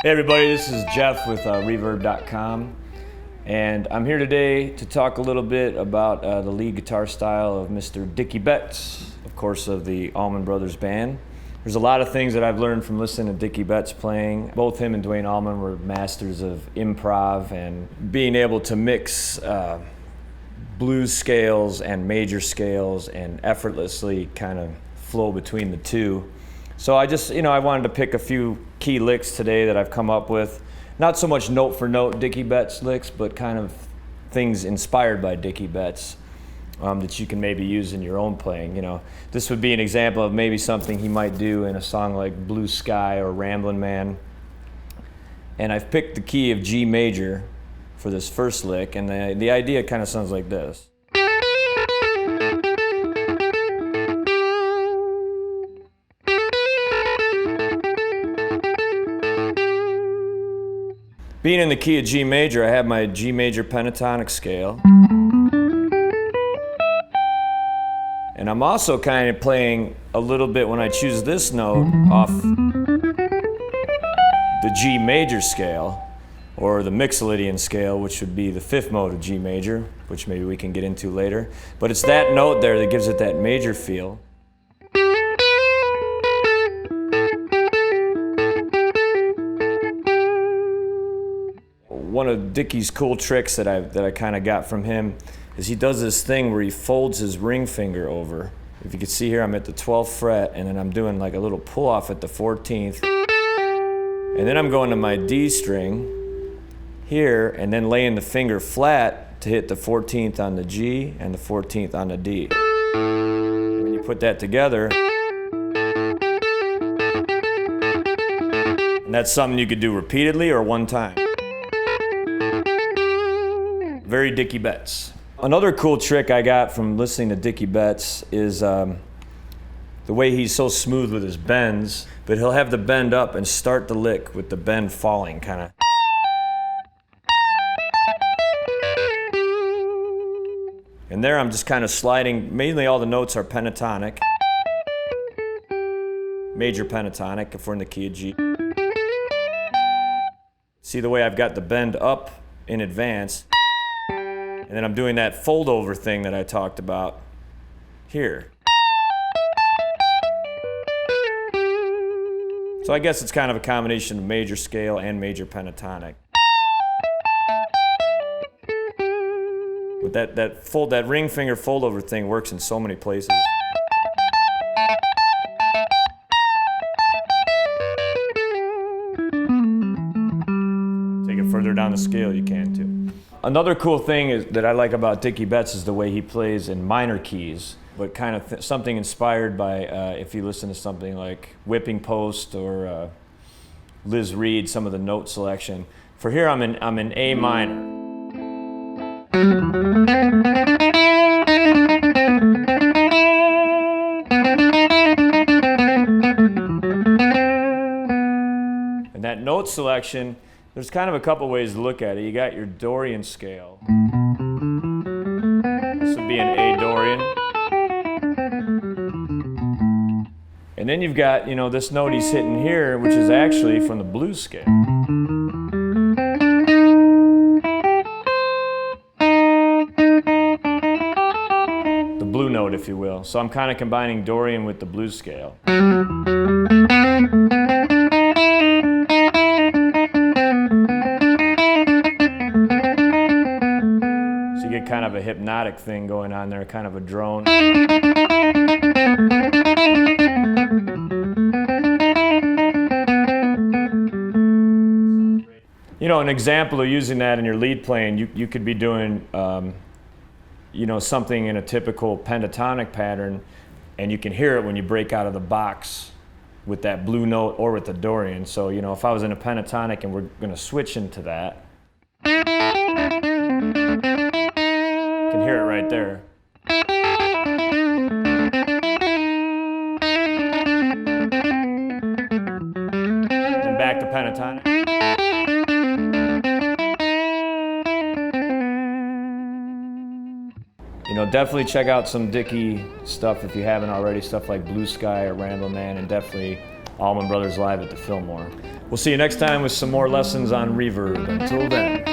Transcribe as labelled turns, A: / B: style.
A: Hey everybody, this is Jeff with Reverb.com, and I'm here today to talk a little bit about the lead guitar style of Mr. Dickey Betts, of course, of the Allman Brothers Band. There's a lot of things that I've learned from listening to Dickey Betts playing. Both him and Dwayne Allman were masters of improv and being able to mix blues scales and major scales and effortlessly kind of flow between the two. So I wanted to pick a few key licks today that I've come up with. Not so much note for note Dickey Betts licks, but kind of things inspired by Dickey Betts that you can maybe use in your own playing. You know, this would be an example of maybe something he might do in a song like Blue Sky or Ramblin' Man. And I've picked the key of G major for this first lick, and the idea kind of sounds like this. Being in the key of G major, I have my G major pentatonic scale. And I'm also kind of playing a little bit when I choose this note off the G major scale, or the Mixolydian scale, which would be the fifth mode of G major, which maybe we can get into later. But it's that note there that gives it that major feel. One of Dickey's cool tricks that I kind of got from him is he does this thing where he folds his ring finger over. If you can see here, I'm at the 12th fret, and then I'm doing like a little pull off at the 14th. And then I'm going to my D string here, and then laying the finger flat to hit the 14th on the G and the 14th on the D. And when you put that together, and that's something you could do repeatedly or one time. Very Dickey Betts. Another cool trick I got from listening to Dickey Betts is the way he's so smooth with his bends, but he'll have the bend up and start the lick with the bend falling, kind of. And there I'm just kind of sliding, mainly all the notes are pentatonic. Major pentatonic if we're in the key of G. See the way I've got the bend up in advance. And then I'm doing that fold over thing that I talked about here. So I guess it's kind of a combination of major scale and major pentatonic. But that ring finger fold over thing works in so many places. Take it further down the scale, you can too. Another cool thing that I like about Dickey Betts is the way he plays in minor keys, but kind of something inspired by if you listen to something like Whipping Post or Liz Reed, some of the note selection. For here, I'm in A minor. And that note selection, there's kind of a couple ways to look at it. You got your Dorian scale. This would be an A Dorian. And then you've got, this note he's hitting here, which is actually from the blues scale. The blue note, if you will. So I'm kind of combining Dorian with the blues scale. Kind of a hypnotic thing going on there, kind of a drone. An example of using that in your lead playing, you could be doing, something in a typical pentatonic pattern, and you can hear it when you break out of the box with that blue note or with the Dorian. So, if I was in a pentatonic and we're going to switch into that, you can hear it right there. And back to pentatonic. Definitely check out some Dickey stuff if you haven't already, stuff like Blue Sky or Ramblin' Man, and definitely Allman Brothers Live at the Fillmore. We'll see you next time with some more lessons on reverb. Until then.